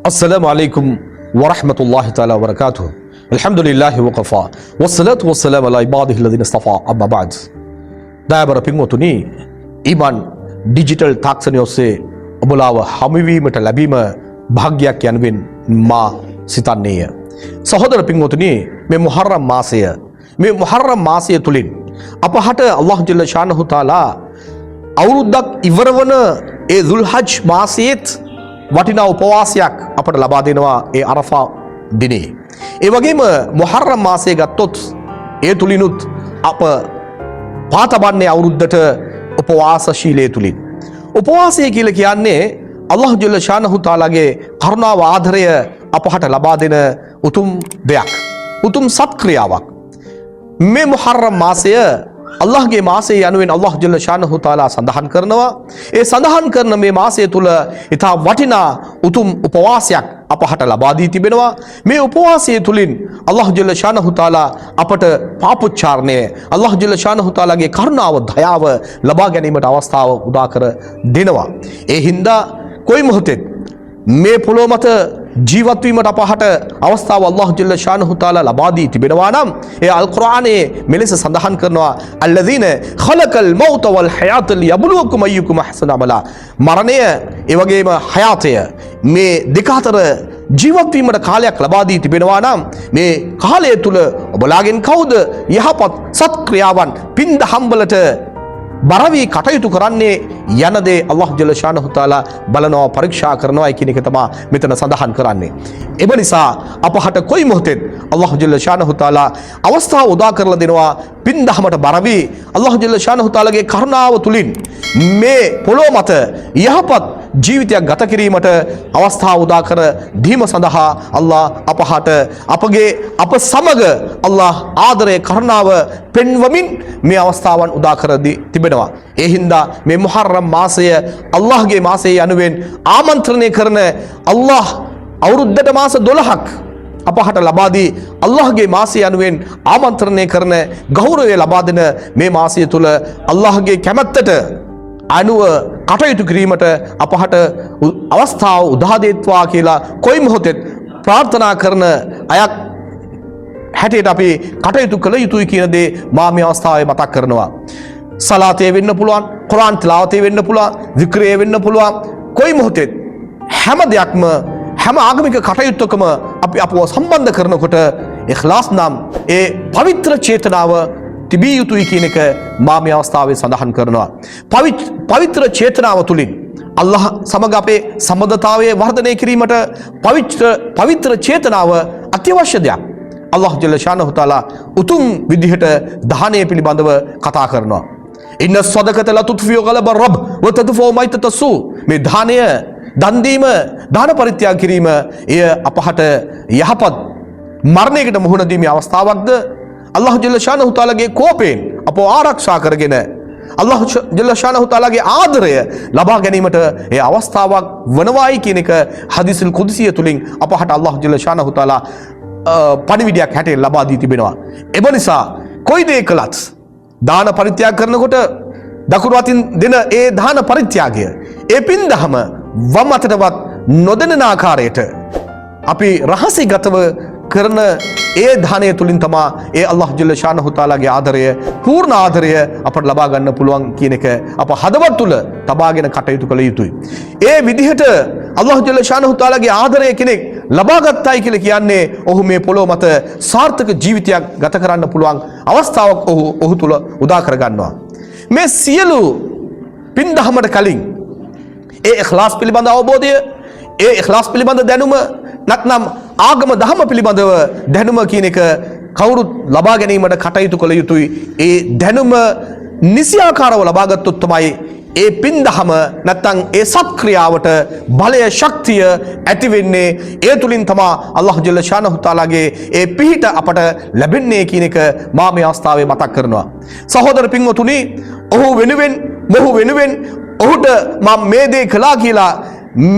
السلام عليكم ورحمة الله تعالى وبركاته. الحمد لله وقفا والصلاة والسلام على عباده الذين اصطفى. أما بعد. දයාබර පින්වතුනි, ඊමන් ඩිජිටල් තාක්ෂණය ඔස්සේ ඔබලාව හමුවීමට ලැබීම භාග්‍යයක් යනුවෙන් මා සිතන්නේය. සහෝදර පින්වතුනි, මේ මුහර්රම් මාසය තුලින් අපහට අල්ලාහ් ජල්ල ශානහු තාලා අවුරුද්දක් ඉවරවන ඒ දුල්හජ් මාසයේත් වටිනා උපවාසයක් අපට ලබා දෙනවා ඒ අරෆා දිනේ. ඒ වගේම මුහර්රම් මාසය ගත්තොත් ඒ තුලිනුත් අප පාතබන්නේ අවුරුද්දට උපවාසශීලයේ තුලින්. උපවාසය කියලා කියන්නේ අල්ලාහ් ජල්ල ශානහු තාලාගේ කරුණාව ආදරය අපහට ලබා දෙන උතුම් දෙයක්. උතුම් සත්ක්‍රියාවක්. මේ මුහර්රම් මාසය අල්ලාහ්ගේ මාසය යනුවෙන් අල්ලාහ් ජල්ල ශානහු තාලා සඳහන් කරනවා. ඒ සඳහන් කරන මේ මාසය තුල ඉතා වටිනා උතුම් උපවාසයක් අපහට ලබා දී තිබෙනවා. මේ උපවාසය තුලින් අල්ලාහ් ජල්ල ශානහු තාලා අපට පාපොච්චාරණය, අල්ලාහ් ජල්ල ශානහු තාලාගේ කරුණාව, දයාව ලබා ගැනීමට අවස්ථාව උදා කර දෙනවා. ඒ හින්දා කොයි මොහොතෙත් මේ පොළොව මත ජීවත් වීමට අපහට අවස්ථාව අල්ලාහ් ජල්ල ශානහු තාලා ලබා දී තිබෙනවා නම් ඒ අල් කුර්ආනයේ මෙලෙස සඳහන් කරනවා අල්ලදීන ඛලකල් මෞත වල් හයාත ලියබ්ලුවකුම් අයියුකුම් අහ්සනු අමලා. මරණය ඒ වගේම හයාතය මේ දෙක අතර ජීවත් වීමට කාලයක් ලබා දී තිබෙනවා නම් මේ කාලය තුල ඔබලාගෙන් කවුද යහපත් සත්ක්‍රියාවන් පින් දහම්වලට බරවි කටයුතු කරන්නේ යන දේ අල්ලාහ් ජල්ල ශානහු තාලා බලනවා, පරීක්ෂා කරනවා කියන එක තමයි මෙතන සඳහන් කරන්නේ. ඒ නිසා අපහට කොයි මොහොතෙත් අල්ලාහ් ජල්ල ශානහු තාලා අවස්ථාව උදා කරලා දෙනවා පින් දහමට බරවි අල්ලාහ් ජල්ල ශානහු තාලාගේ කරුණාව තුලින් මේ පොළොව මත යහපත් ජීවිතයක් ගත කිරීමට අවස්ථාව උදා කර දීම සඳහා අල්ලාහ් අපහට අප සමග අල්ලාහ් ආදරය කරුණාව පෙන්වමින් මේ අවස්ථාවන් උදා කර තිබෙනවා. ඒ හින්දා මේ මුහර්රම් මාසය අල්ලාහ්ගේ මාසය යනුවෙන් ආමන්ත්‍රණය කරන අල්ලාහ් අවුරුද්දට මාස 12ක් අපහට ලබා දී අල්ලාහ්ගේ මාසය යනුවෙන් ආමන්ත්‍රණය කරන ගෞරවය ලබා දෙන මේ මාසය තුල අල්ලාහ්ගේ කැමැත්තට අනුව කටයුතු කිරීමට අපහට අවස්ථාව උදා දෙත්වා කියලා කොයි මොහොතෙත් ප්‍රාර්ථනා කරන අයක් හැටියට අපි කටයුතු කළ යුතුයි කියන දේ මා මේ අවස්ථාවේ මතක් කරනවා. සලාතේ වෙන්න පුළුවන්, කුර්ආන් තිලාවතේ වෙන්න පුළුවන්, වික්‍රේ වෙන්න පුළුවන්. කොයි මොහොතෙත් හැම දෙයක්ම හැම ආගමික කටයුත්තකම අපි අපව සම්බන්ධ කරනකොට ඉඛලාස් නම් ඒ පවිත්‍ර චේතනාව තිබිය යුතුයි කියන එක මා මේ අවස්ථාවේ සඳහන් කරනවා. පවිත්‍ර චේතනාව තුලින් අල්ලාහ් සමග අපේ සම්බන්ධතාවය වර්ධනය කිරීමට පවිත්‍ර චේතනාව අත්‍යවශ්‍ය දෙයක්. අල්ලාහ් ජල්ල ශානහු තාලා උතුම් විදිහට දානය පිළිබඳව කතා කරනවා. ඉන්න සදකත ලතුත්ෆියු ගලබ රබ් වතදෆෝ මයිතතසු. මේ දානය, දන් දීම, දාන පරිත්‍යාග කිරීම එය අපහට යහපත් මරණයකට මුහුණ දීමේ අවස්ථාවක්ද අල්ලාහ් ජල්ල ශානහු තාලාගේ කෝපයෙන් අපව ආරක්ෂා කරගෙන අල්ලාහ් ජල්ල ශානහු තාලාගේ ආදරය ලබා ගැනීමට ඒ අවස්ථාවක් වනවායි කියන එක හදීසුල් කුද්සිය තුලින් අපහට අල්ලාහ් ජල්ල ශානහු තාලා පණිවිඩයක් හැටියට ලබා දී තිබෙනවා. එබ නිසා කොයි දේ කළත් දාන පරිත්‍යාග කරනකොට දකුණු අතින් දෙන ඒ දාන පරිත්‍යාගය, ඒ පින් දහම වම් අතටවත් නොදෙන ආකාරයට අපි රහසිගතව කරන ඒ දානය තුලින් තමා ඒ අල්ලාහ් ජල්ල ශානහු තාලාගේ ආදරය, පූර්ණ ආදරය අපට ලබා ගන්න පුළුවන් කියන එක අප හදවත් තුල තබාගෙන කටයුතු කළ යුතුයි. ඒ විදිහට අල්ලාහ් ජල්ල ශානහු තාලාගේ ආදරය කෙනෙක් ලබා ගත්තයි කියලා කියන්නේ ඔහු මේ පොළොව මත සාර්ථක ජීවිතයක් ගත කරන්න පුළුවන් අවස්ථාවක් ඔහු තුල උදා කර ගන්නවා. මේ සියලු පින් දහමට කලින් ඒ ඉඛලාස් පිළිබඳ අවබෝධය, ඒ ඉඛලාස් පිළිබඳ දැනුම, නැත්නම් ආගම දහම පිළිබඳව දැනුම කියන එක කවුරුත් ලබා ගැනීමට කටයුතු කළ යුතුයි. ඒ දැනුම නිසියාකාරව ලබා ගත්තොත් තමයි ඒ පින් දහම නැත්නම් ඒ සත්ක්‍රියාවට බලය, ශක්තිය ඇති වෙන්නේ. ඒ තුලින් තමයි අල්ලාහ් ජල්ල ශානහු තාලාගේ ඒ පිහිට අපට ලැබෙන්නේ කියන එක මා මේ අවස්ථාවේ මතක් කරනවා. සහෝදර පින්වතුනි, ඔහු වෙනුවෙන් ඔහුට මම මේ දේ කළා කියලා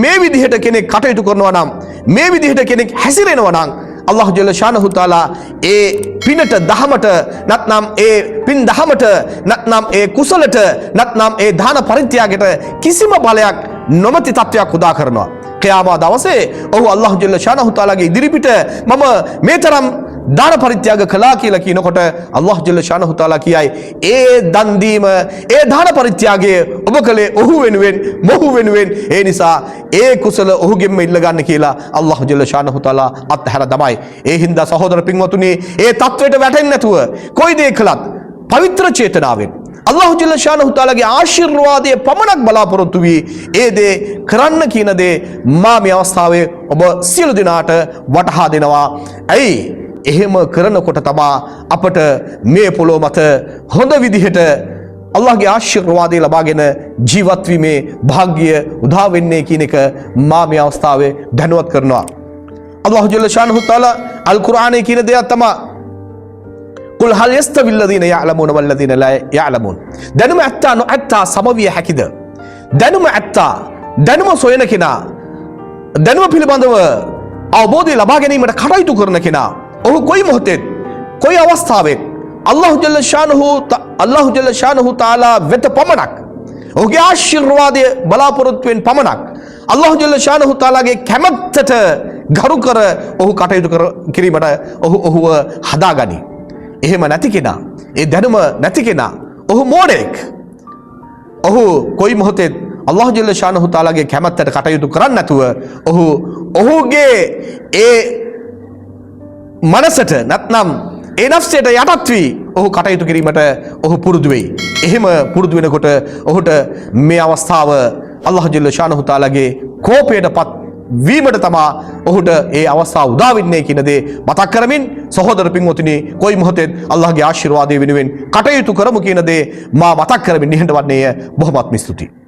මේ විදිහට කෙනෙක් කටයුතු කරනවා නම්, මේ විදිහට කෙනෙක් හැසිරෙනවා නම් අල්ලාහ් ජල්ල ශානහු තාලා ඒ පිනට දහමට නැත්නම් ඒ පින් දහමට නැත්නම් ඒ කුසලට නැත්නම් ඒ දාන පරිත්‍යාගයට කිසිම බලයක් නොමැති තත්වයක් උදා කරනවා. ඛියාමා දවසේ ඔහු අල්ලාහ් ජල්ල ෂානහු තාලාගේ ඉදිරිපිට මම මේ තරම් දාන පරිත්‍යාග කළා කියලා කියනකොට අල්ලාහ් ජල්ල ෂානහු තාලා කියයි ඒ දන් දීම ඒ දාන පරිත්‍යාගය ඔබ කලේ ඔහු වෙනුවෙන් මොහු වෙනුවෙන් ඒ නිසා ඒ කුසල ඔහුගෙන්ම ඉල්ල ගන්න කියලා අල්ලාහ් ජල්ල ෂානහු තාලා අත්හැර දමයි. ඒ හින්දා සහෝදර පින්වතුනි ඒ தത്വෙට වැටෙන්නේ නැතුව කොයි දේ කළත් පවිත්‍ර චේතනාවෙන් අල්ලාහ් ජල්ල ෂානහු තාලාගේ ආශිර්වාදයේ පමණක් බලාපොරොත්තු වී ඒ දේ කරන්න කියන දේ මා මේ අවස්ථාවේ ඔබ සියලු දෙනාට වටහා දෙනවා. ඇයි එහෙම කරනකොට තමා අපට මේ පොළොව මත හොඳ විදිහට අල්ලාහ්ගේ ආශිර්වාදය ලබාගෙන ජීවත් වීමේ භාග්‍ය උදා වෙන්නේ කියන එක මා මේ අවස්ථාවේ දැනුවත් කරනවා. අල්ලාහ් ජල්ල ෂානහු තාලා අල් කුර්ආනයේ කියන දෙයක් තමයි කුල් හල් යස්තවිල් ලදීන යඅලමුන වල් ලදීන ලා යඅලමුන්. දැනුම ඇත්තා නොඇත්තා සමවිය හැකිද? දැනුම ඇත්තා දැනුම සොයන කෙනා දැනුම පිළිබඳව අවබෝධය ලබා ගැනීමට කටයුතු කරන කෙනා ඔහු කොයි මොහොතේ කොයි අවස්ථාවේ අල්ලාහ් ජල්ල ෂානහු තාලා වෙත පමණක් ඔහුගේ ආශිර්වාදය බලාපොරොත්තුවෙන් පමණක් අල්ලාහ් ජල්ල ෂානහු තාලාගේ කැමැත්තට ගරු කර ඔහු කටයුතු කිරීමට ඔහුව හදාගනි. එහෙම නැති කෙනා ඒ දැනුම නැති කෙනා ඔහු මෝඩෙක්. ඔහු කොයි මොහොතේ අල්ලාහ් ජල්ල ෂානහු තාලාගේ කැමැත්තට කටයුතු කරන්නේ නැතුව ඔහුගේ ඒ මනසට නැත්නම් ඒ නෆ්සයට යටත් වී ඔහු කටයුතු කිරීමට ඔහු පුරුදු වෙයි. එහෙම පුරුදු වෙනකොට ඔහුට මේ අවස්ථාව අල්ලාහ් ජල්ල ෂානහු තාලාගේ කෝපයටපත් වීමට තමා ඔහුට ඒ අවස්ථාව උදා වෙන්නේ කියන දේ මතක් කරමින් සහෝදර පින්වතුනි කොයි මොහොතේ අල්ලාහ්ගේ ආශිර්වාදය වෙනුවෙන් කටයුතු කරමු කියන දේ මා මතක් කරමින් නිහඬ වන්නේය. බොහොමත්ම ස්තුතියි.